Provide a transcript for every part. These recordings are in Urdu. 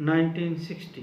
1960।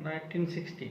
1960।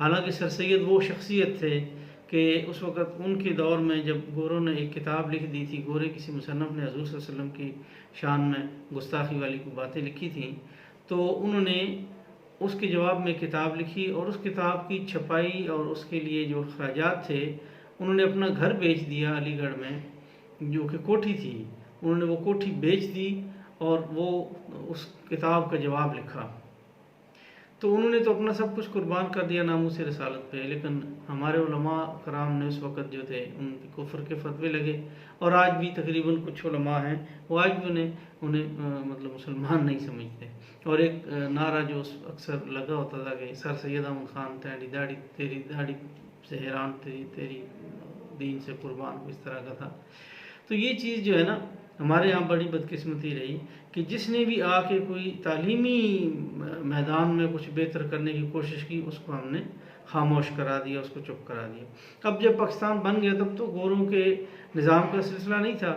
حالانکہ سر سید وہ شخصیت تھے کہ اس وقت ان کے دور میں جب گوروں نے ایک کتاب لکھ دی تھی، گورے کسی مصنف نے حضور صلی اللہ علیہ وسلم کی شان میں گستاخی والی کو باتیں لکھی تھیں، تو انہوں نے اس کے جواب میں کتاب لکھی، اور اس کتاب کی چھپائی اور اس کے لیے جو اخراجات تھے انہوں نے اپنا گھر بیچ دیا علی گڑھ میں، جو کہ کوٹھی تھی، انہوں نے وہ کوٹھی بیچ دی اور وہ اس کتاب کا جواب لکھا۔ تو انہوں نے تو اپنا سب کچھ قربان کر دیا ناموس رسالت پہ، لیکن ہمارے علماء کرام نے اس وقت جو تھے ان کے کفر کے فتوے لگے، اور آج بھی تقریباً کچھ علماء ہیں وہ آج بھی انہیں مطلب مسلمان نہیں سمجھتے۔ اور ایک نعرہ جو اکثر لگا ہوتا تھا کہ سر سید احمد خان تیری داڑھی سے حیران، تیری دین سے قربان، اس طرح کا تھا۔ تو یہ چیز جو ہے نا ہمارے یہاں بڑی بدقسمتی رہی کہ جس نے بھی آ کے کوئی تعلیمی میدان میں کچھ بہتر کرنے کی کوشش کی اس کو ہم نے خاموش کرا دیا، اس کو چپ کرا دیا۔ اب جب پاکستان بن گیا تب تو گوروں کے نظام کا سلسلہ نہیں تھا،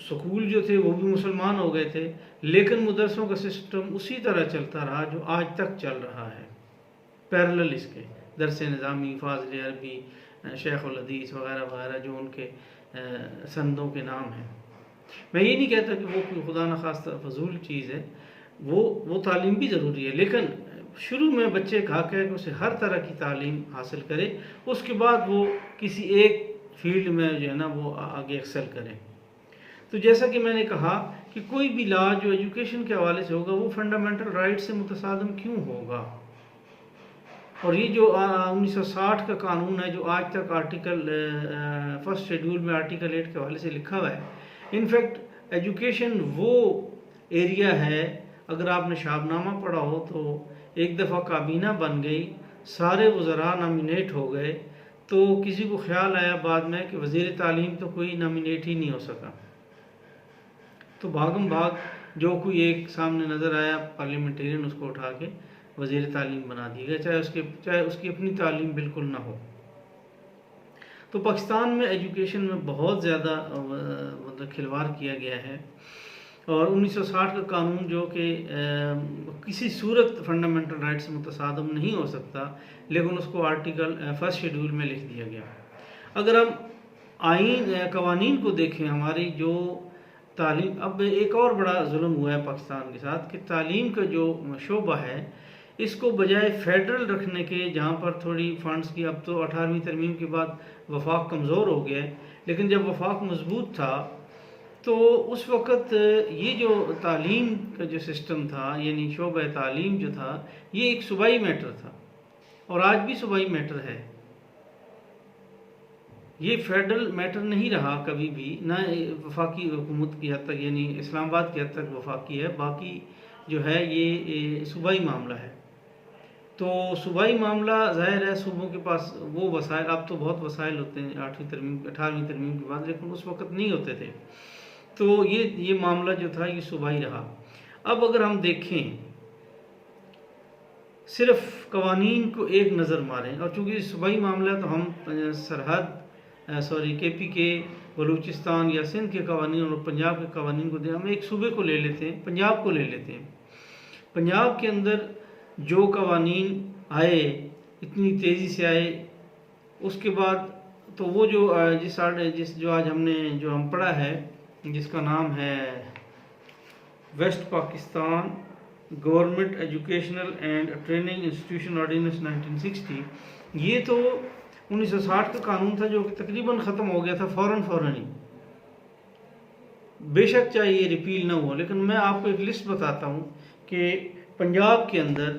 سکول جو تھے وہ بھی مسلمان ہو گئے تھے، لیکن مدرسوں کا سسٹم اسی طرح چلتا رہا جو آج تک چل رہا ہے، پیرلل اس کے درس نظامی، فاضل عربی، شیخ الحدیث وغیرہ وغیرہ جو ان کے سندوں کے نام ہیں۔ میں یہ نہیں کہتا کہ وہ کوئی خدا نخواستہ فضول چیز ہے، وہ تعلیم بھی ضروری ہے، لیکن شروع میں بچے کا حق ہے کہ اسے ہر طرح کی تعلیم حاصل کرے، اس کے بعد وہ کسی ایک فیلڈ میں جو ہے نا وہ آگے ایکسل کرے۔ تو جیسا کہ میں نے کہا کہ کوئی بھی لا جو ایجوکیشن کے حوالے سے ہوگا وہ فنڈامنٹل رائٹ سے متصادم کیوں ہوگا؟ اور یہ جو 1960 کا قانون ہے جو آج تک آرٹیکل فرسٹ شیڈیول میں آرٹیکل 8 کے حوالے سے لکھا ہوا ہے، انفیکٹ ایجوکیشن وہ ایریا ہے، اگر آپ نے شاب نامہ پڑھا ہو تو ایک دفعہ کابینہ بن گئی، سارے وزراء نامینیٹ ہو گئے، تو کسی کو خیال آیا بعد میں کہ وزیر تعلیم تو کوئی نامینیٹ ہی نہیں ہو سکا، تو بھاگم بھاگ جو کوئی ایک سامنے نظر آیا پارلیمنٹیرین اس کو اٹھا کے وزیر تعلیم بنا دی گیا، چاہے اس کی اپنی تعلیم بالکل نہ ہو۔ تو پاکستان میں ایجوکیشن میں بہت زیادہ مطلب کھلواڑ کیا گیا ہے، اور 1960 کا قانون جو کہ کسی صورت فنڈامنٹل رائٹ سے متصادم نہیں ہو سکتا، لیکن اس کو آرٹیکل فرسٹ شیڈیول میں لکھ دیا گیا۔ اگر ہم آئین قوانین کو دیکھیں ہماری جو تعلیم، اب ایک اور بڑا ظلم ہوا ہے پاکستان کے ساتھ کہ تعلیم کا جو شعبہ ہے اس کو بجائے فیڈرل رکھنے کے، جہاں پر تھوڑی فنڈز کی، اب تو 18ویں ترمیم کے بعد وفاق کمزور ہو گیا ہے، لیکن جب وفاق مضبوط تھا تو اس وقت یہ جو تعلیم کا جو سسٹم تھا، یعنی شعبہ تعلیم جو تھا، یہ ایک صوبائی میٹر تھا، اور آج بھی صوبائی میٹر ہے، یہ فیڈرل میٹر نہیں رہا کبھی بھی، نہ وفاقی حکومت کی حد تک، یعنی اسلام آباد کی حد تک وفاقی ہے، باقی جو ہے یہ صوبائی معاملہ ہے۔ تو صوبائی معاملہ ظاہر ہے صوبوں کے پاس وہ وسائل، اب تو بہت وسائل ہوتے ہیں 18ویں ترمیم کے بعد، لیکن اس وقت نہیں ہوتے تھے، تو یہ معاملہ جو تھا یہ صوبائی رہا۔ اب اگر ہم دیکھیں صرف قوانین کو ایک نظر ماریں، اور چونکہ صوبائی معاملہ تو ہم کے پی کے، بلوچستان یا سندھ کے قوانین اور پنجاب کے قوانین کو دیں، ہم ایک صوبے کو لے لیتے ہیں، پنجاب کو لے لیتے ہیں۔ پنجاب کے اندر جو قوانین آئے اتنی تیزی سے آئے، اس کے بعد تو وہ جو جو آج ہم پڑھا ہے، جس کا نام ہے West Pakistan government educational and training institution ordinance 1960، یہ تو 1960 کا قانون تھا جو کہ تقریباً ختم ہو گیا تھا فوراً ہی، بے شک چاہے یہ ریپیل نہ ہو، لیکن میں آپ کو ایک لسٹ بتاتا ہوں کہ پنجاب کے اندر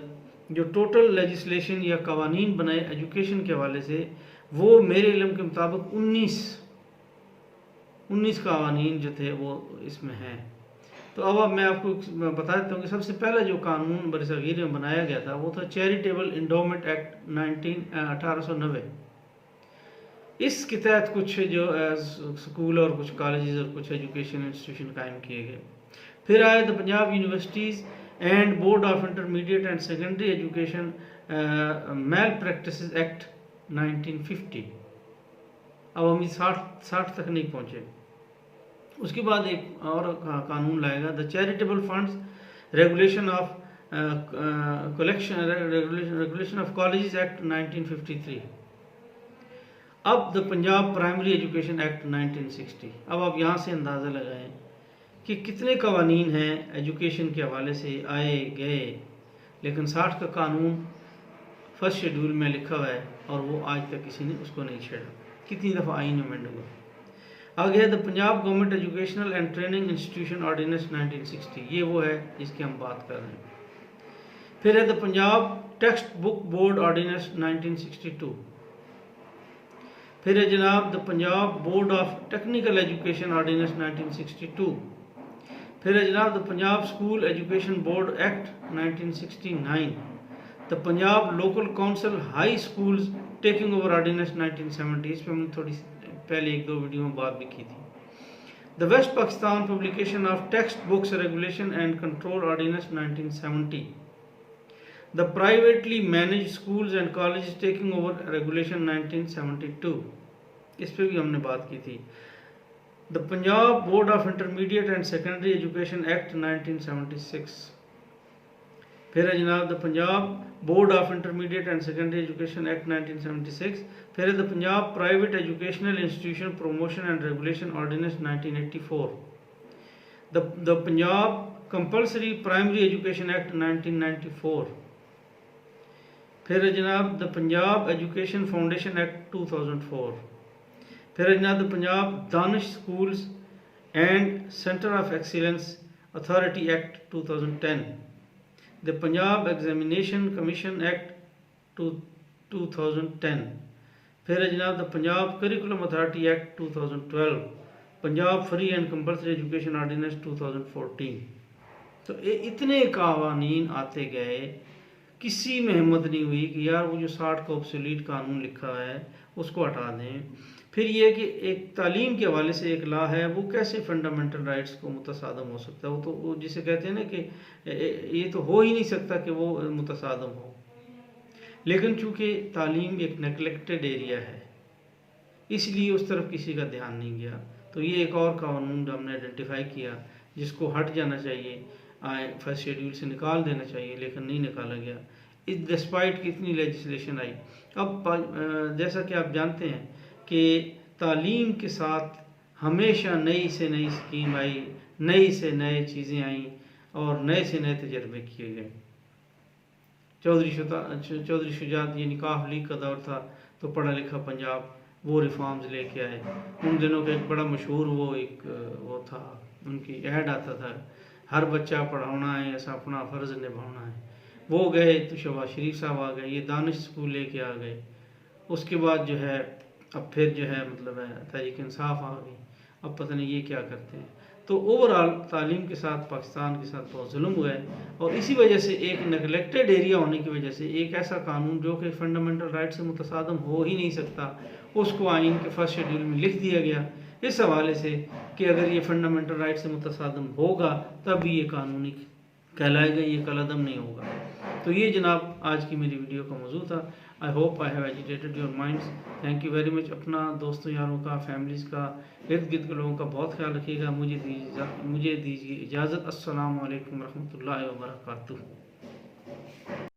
جو ٹوٹل لیجسلیشن یا قوانین بنائے ایجوکیشن کے حوالے سے، وہ میرے علم کے مطابق 19 قوانین جو تھے وہ اس میں ہیں۔ تو اب میں آپ کو بتا دیتا ہوں کہ سب سے پہلا جو قانون برصغیر میں بنایا گیا تھا وہ تھا چیریٹیبل انڈومنٹ ایکٹ 1890۔ اس کے تحت کچھ جو سکول اور کچھ کالجز اور کچھ ایجوکیشن انسٹیٹیوشن قائم کیے گئے۔ پھر آیا the Punjab universities and board of intermediate and secondary education malpractices act 1950۔ اب ہم 60 تک نہیں پہنچے۔ اس کے بعد ایک اور قانون لائے گا، the charitable funds regulation of regulation of colleges act 1953. اب the Punjab primary education act 1960. اب آپ یہاں سے اندازہ لگائیں کہ کتنے قوانین ہیں ایجوکیشن کے حوالے سے آئے گئے، لیکن 60 کا قانون فرسٹ شیڈول میں لکھا ہوا ہے اور وہ آج تک کسی نے اس کو نہیں چھیڑا. کتنی دفعہ آئین امینڈ ہوا. آگے ہے the Punjab government educational and training institution ordinance 1960. یہ وہ ہے جس کی ہم بات کر رہے ہیں. پھر ہے the Punjab textbook board ordinance 1962. پھر ہے جناب the Punjab board of technical education ordinance 1962. پھر ہے جناب the Punjab school education board act 1969. The Punjab local council high schools taking over ordinance 1970. اس پہ ہم نے تھوڑی پہلے 1-2 ویڈیو میں بات بھی کی تھی. The West Pakistan publication of textbooks regulation and control ordinance 1970. The privately manage schools and colleges taking over regulation 1972. اس پہ بھی ہم نے بات کی تھی. The Punjab board of intermediate and secondary education act 1976. پھر ہے جناب the Punjab board of intermediate and secondary education act 1976. پھر ہے the Punjab private educational institution promotion and regulation ordinance 1984. The Punjab compulsory primary education act 1994. پھر ہے جناب the Punjab education foundation act 2004. پھر ہے جناب the Punjab Daanish schools and centre of excellence authority act 2010. The Punjab examination commission act 2010. پھر ہے جناب the Punjab curriculum authority act 2012. Punjab free and compulsory education ordinance 2014. تو اتنے قوانین آتے گئے، کسی میں ہمت نہیں ہوئی کہ یار وہ جو 60 کا اوبسولیٹ قانون لکھا ہے اس کو ہٹا دیں. پھر یہ کہ ایک تعلیم کے حوالے سے ایک لا ہے، وہ کیسے فنڈامنٹل رائٹس کو متصادم ہو سکتا ہے؟ وہ تو وہ جسے کہتے ہیں نا کہ یہ تو ہو ہی نہیں سکتا کہ وہ متصادم ہو. لیکن چونکہ تعلیم ایک نیگلیکٹڈ ایریا ہے، اس لیے اس طرف کسی کا دھیان نہیں گیا. تو یہ ایک اور قانون جو ہم نے آئیڈینٹیفائی کیا جس کو ہٹ جانا چاہیے، فرسٹ شیڈول سے نکال دینا چاہیے، لیکن نہیں نکالا گیا ڈسپائٹ کتنی لیجسلیشن آئی. اب جیسا کہ آپ جانتے ہیں کہ تعلیم کے ساتھ ہمیشہ نئی سے نئی اسکیم آئی، نئی سے نئے چیزیں آئیں اور نئے سے نئے تجربے کیے گئے. چودھری شجاعت یہ نکاح لیگ کا دور تھا تو پڑھا لکھا پنجاب وہ ریفارمز لے کے آئے. ان دنوں کا ایک بڑا مشہور وہ تھا، ان کی ایڈ آتا تھا، ہر بچہ پڑھانا ہے، ایسا اپنا فرض نبھانا ہے. وہ گئے تو شہباز شریف صاحب آ گئے، یہ دانش اسکول لے کے آ گئے. اس کے بعد جو ہے اب پھر جو ہے مطلب ہے تحریک انصاف آ گئی. اب پتہ نہیں یہ کیا کرتے ہیں. تو اوورآل تعلیم کے ساتھ پاکستان کے ساتھ بہت ظلم ہوا ہے، اور اسی وجہ سے ایک نیگلیکٹڈ ایریا ہونے کی وجہ سے ایک ایسا قانون جو کہ فنڈامنٹل رائٹ سے متصادم ہو ہی نہیں سکتا، اس کو آئین کے فرسٹ شیڈول میں لکھ دیا گیا اس حوالے سے کہ اگر یہ فنڈامنٹل رائٹ سے متصادم ہوگا تب یہ قانونی کہلائے گا، یہ کالعدم نہیں ہوگا. تو یہ جناب آج کی میری ویڈیو کا موضوع تھا. I hope I have agitated your minds. Thank you very much. اپنا دوستوں یاروں کا، فیملیز کا، ارد گرد کے لوگوں کا بہت خیال رکھیے گا. مجھے دیجیے اجازت. السلام علیکم ورحمۃ اللہ وبرکاتہ.